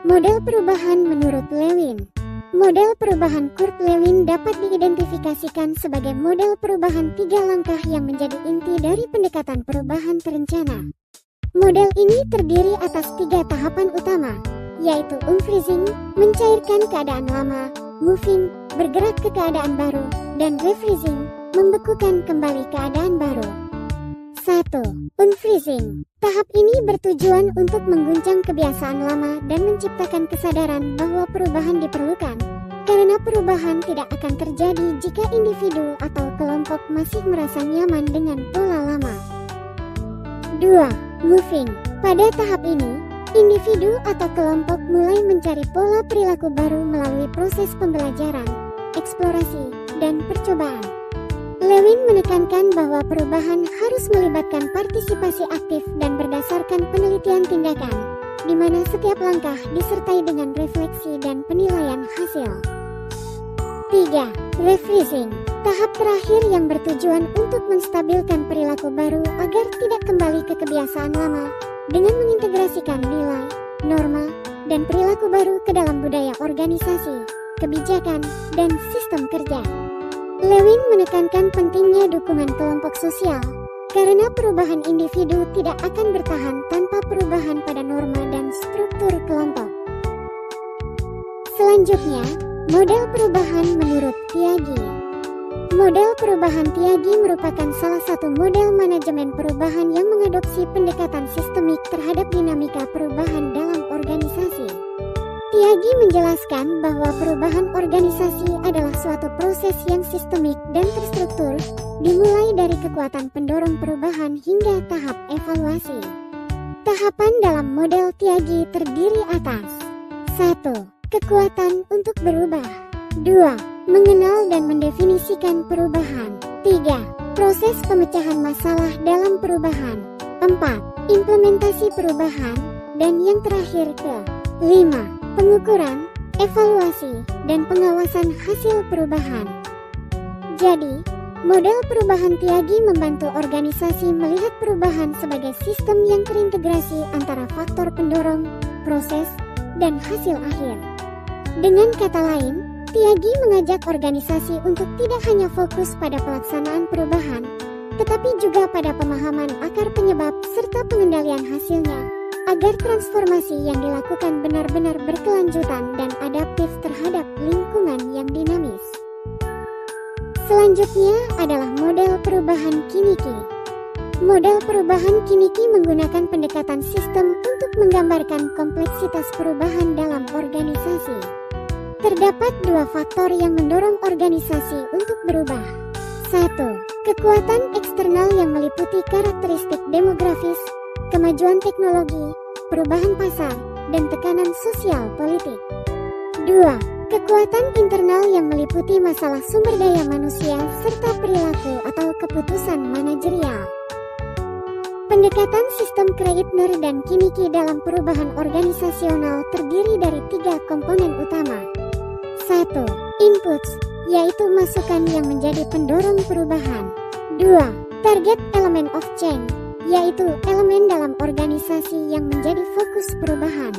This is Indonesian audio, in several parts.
Model perubahan menurut Lewin. Model perubahan Kurt-Lewin dapat diidentifikasikan sebagai model perubahan 3 langkah yang menjadi inti dari pendekatan perubahan terencana. Model ini terdiri atas 3 tahapan utama, yaitu unfreezing, mencairkan keadaan lama, moving, bergerak ke keadaan baru, dan refreezing, membekukan kembali keadaan baru. 1. Unfreezing. Tahap ini bertujuan untuk mengguncang kebiasaan lama dan menciptakan kesadaran bahwa perubahan diperlukan, karena perubahan tidak akan terjadi jika individu atau kelompok masih merasa nyaman dengan pola lama. 2. Moving. Pada tahap ini, individu atau kelompok mulai mencari pola perilaku baru melalui proses pembelajaran, eksplorasi, dan percobaan. Lewin menekankan bahwa perubahan harus melibatkan partisipasi aktif dan berdasarkan penelitian tindakan, di mana setiap langkah disertai dengan refleksi dan penilaian hasil. 3. Refreezing. Tahap terakhir yang bertujuan untuk menstabilkan perilaku baru agar tidak kembali ke kebiasaan lama, dengan mengintegrasikan nilai, norma, dan perilaku baru ke dalam budaya organisasi, kebijakan, dan sistem kerja. Lewin menekankan pentingnya dukungan kelompok sosial, karena perubahan individu tidak akan bertahan tanpa perubahan pada norma dan struktur kelompok. Selanjutnya, model perubahan menurut Tyagi. Model perubahan Tyagi merupakan salah satu model manajemen perubahan yang mengadopsi pendekatan sistemik terhadap dinamika perubahan dalam organisasi. Tyagi menjelaskan bahwa perubahan organisasi adalah suatu proses yang sistemik dan terstruktur, dimulai dari kekuatan pendorong perubahan hingga tahap evaluasi. Tahapan dalam model Tyagi terdiri atas 1. Kekuatan untuk berubah. 2. Mengenal dan mendefinisikan perubahan. 3. Proses pemecahan masalah dalam perubahan. 4. Implementasi perubahan. Dan yang terakhir ke-5. Pengukuran, evaluasi, dan pengawasan hasil perubahan. Jadi, model perubahan Tyagi membantu organisasi melihat perubahan sebagai sistem yang terintegrasi antara faktor pendorong, proses, dan hasil akhir. Dengan kata lain, Tyagi mengajak organisasi untuk tidak hanya fokus pada pelaksanaan perubahan, tetapi juga pada pemahaman akar penyebab serta pengendalian hasilnya, agar transformasi yang dilakukan benar-benar berkelanjutan dan adaptif terhadap lingkungan yang dinamis. Selanjutnya adalah model perubahan Kiniki. Model perubahan Kiniki menggunakan pendekatan sistem untuk menggambarkan kompleksitas perubahan dalam organisasi. Terdapat 2 faktor yang mendorong organisasi untuk berubah. 1. Kekuatan eksternal yang meliputi karakteristik demografis, kemajuan teknologi, perubahan pasar, dan tekanan sosial politik. 2. Kekuatan internal yang meliputi masalah sumber daya manusia serta perilaku atau keputusan manajerial. Pendekatan sistem Kreitner dan Kiniki dalam perubahan organisasional terdiri dari 3 komponen utama. 1. Inputs, yaitu masukan yang menjadi pendorong perubahan. 2. Target element of change, yaitu elemen dalam organisasi yang menjadi fokus perubahan.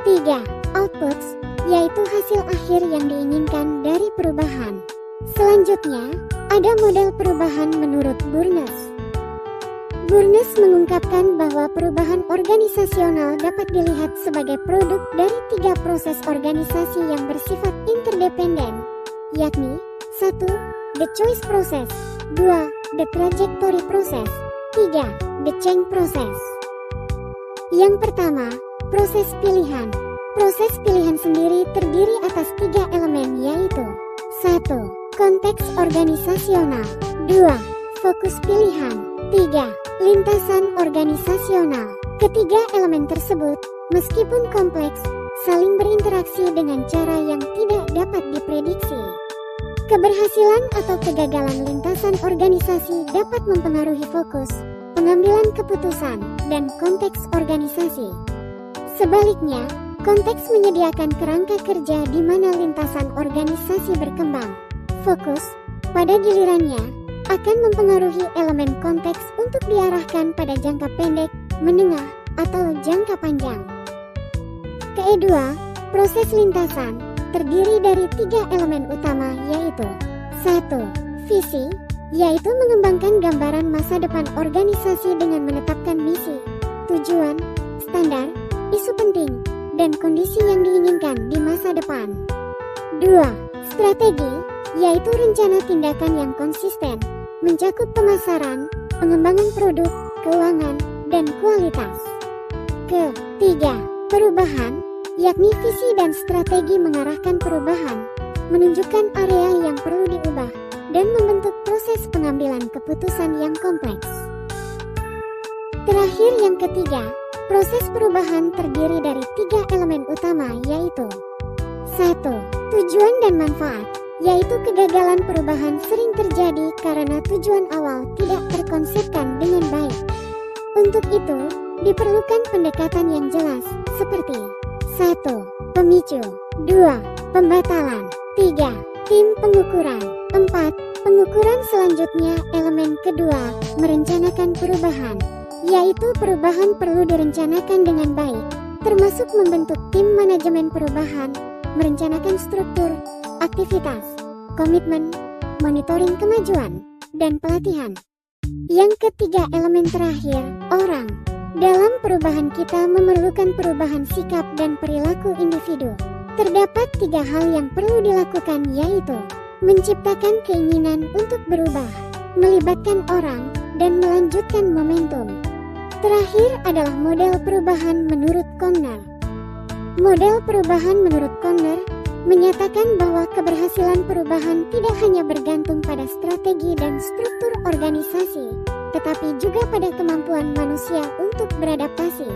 3. Outputs, yaitu hasil akhir yang diinginkan dari perubahan. Selanjutnya, ada model perubahan menurut Burnes. Burnes mengungkapkan bahwa perubahan organisasional dapat dilihat sebagai produk dari 3 proses organisasi yang bersifat interdependen, yakni 1. The choice process, 2. The trajectory process, 3. The change process. Yang pertama, proses pilihan. Proses pilihan sendiri terdiri atas 3 elemen, yaitu 1. Konteks organisasional, 2. Fokus pilihan, 3. Lintasan organisasional. Ketiga elemen tersebut, meskipun kompleks, saling berinteraksi dengan cara yang tidak dapat diprediksi. Keberhasilan atau kegagalan lintasan organisasi dapat mempengaruhi fokus, pengambilan keputusan, dan konteks organisasi. Sebaliknya, konteks menyediakan kerangka kerja di mana lintasan organisasi berkembang. Fokus, pada gilirannya, akan mempengaruhi elemen konteks untuk diarahkan pada jangka pendek, menengah, atau jangka panjang. Kedua, proses lintasan terdiri dari 3 elemen utama yaitu 1. Visi, yaitu mengembangkan gambaran masa depan organisasi dengan menetapkan misi, tujuan, standar, isu penting, dan kondisi yang diinginkan di masa depan. 2. Strategi, yaitu rencana tindakan yang konsisten, mencakup pemasaran, pengembangan produk, keuangan, dan kualitas. Ketiga, perubahan, yakni visi dan strategi mengarahkan perubahan, menunjukkan area yang perlu diubah, dan membentuk proses pengambilan keputusan yang kompleks. Terakhir yang ketiga, proses perubahan terdiri dari 3 elemen utama yaitu 1. Tujuan dan manfaat, yaitu kegagalan perubahan sering terjadi karena tujuan awal tidak terkonsepkan dengan baik. Untuk itu, diperlukan pendekatan yang jelas seperti 1. Pemicu, 2. Pembatalan, 3. Tim pengukuran, 4. Pengukuran selanjutnya elemen kedua, merencanakan perubahan, yaitu perubahan perlu direncanakan dengan baik, termasuk membentuk tim manajemen perubahan, merencanakan struktur, aktivitas, komitmen, monitoring kemajuan, dan pelatihan. Yang ketiga elemen terakhir, orang. Dalam perubahan kita memerlukan perubahan sikap dan perilaku individu. Terdapat 3 hal yang perlu dilakukan yaitu menciptakan keinginan untuk berubah, melibatkan orang, dan melanjutkan momentum. Terakhir adalah model perubahan menurut Conner. Model perubahan menurut Conner menyatakan bahwa keberhasilan perubahan tidak hanya bergantung pada strategi dan struktur organisasi, tetapi juga pada kemampuan manusia untuk beradaptasi.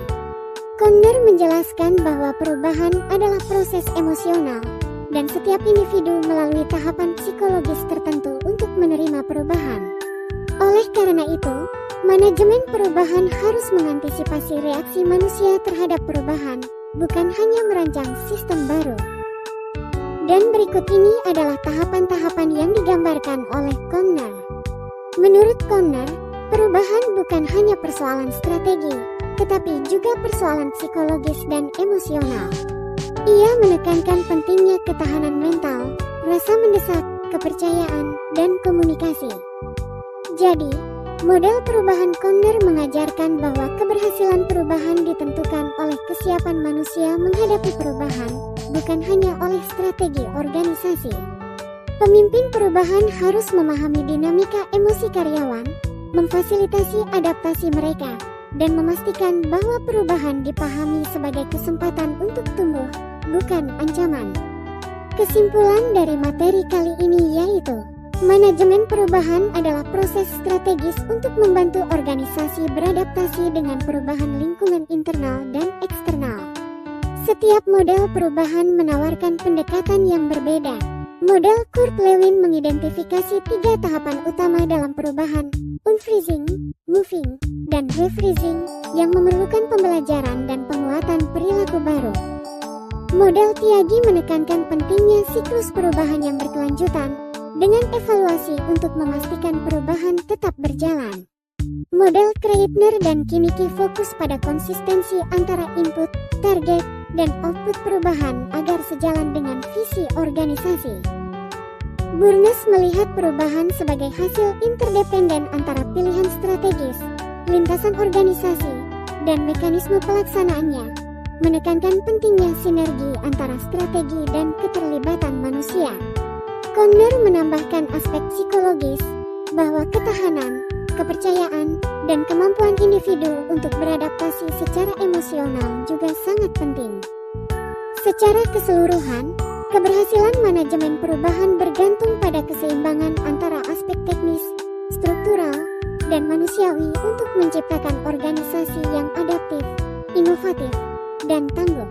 Conner menjelaskan bahwa perubahan adalah proses emosional, dan setiap individu melalui tahapan psikologis tertentu untuk menerima perubahan. Oleh karena itu, manajemen perubahan harus mengantisipasi reaksi manusia terhadap perubahan, bukan hanya merancang sistem baru. Dan berikut ini adalah tahapan-tahapan yang digambarkan oleh Conner. Menurut Conner, perubahan bukan hanya persoalan strategi, tetapi juga persoalan psikologis dan emosional. Ia menekankan pentingnya ketahanan mental, rasa mendesak, kepercayaan, dan komunikasi. Jadi, model perubahan Conner mengajarkan bahwa keberhasilan perubahan ditentukan oleh kesiapan manusia menghadapi perubahan, bukan hanya oleh strategi organisasi. Pemimpin perubahan harus memahami dinamika emosi karyawan, memfasilitasi adaptasi mereka, dan memastikan bahwa perubahan dipahami sebagai kesempatan untuk tumbuh, bukan ancaman. Kesimpulan dari materi kali ini yaitu, manajemen perubahan adalah proses strategis untuk membantu organisasi beradaptasi dengan perubahan lingkungan internal dan eksternal. Setiap model perubahan menawarkan pendekatan yang berbeda. Model Kurt Lewin mengidentifikasi 3 tahapan utama dalam perubahan, unfreezing, moving, dan refreezing, yang memerlukan pembelajaran dan penguatan perilaku baru. Model Tyagi menekankan pentingnya siklus perubahan yang berkelanjutan, dengan evaluasi untuk memastikan perubahan tetap berjalan. Model Kreitner dan Kinnicky fokus pada konsistensi antara input, target, dan output perubahan agar sejalan dengan visi organisasi. Burnes melihat perubahan sebagai hasil interdependen antara pilihan strategis, lintasan organisasi, dan mekanisme pelaksanaannya, menekankan pentingnya sinergi antara strategi dan keterlibatan manusia. Conner menambahkan aspek psikologis, bahwa ketahanan, kepercayaan, dan kemampuan individu untuk beradaptasi secara emosional juga sangat penting. Secara keseluruhan, keberhasilan manajemen perubahan bergantung pada keseimbangan antara aspek teknis, struktural, dan manusiawi untuk menciptakan organisasi yang adaptif, inovatif, dan tangguh.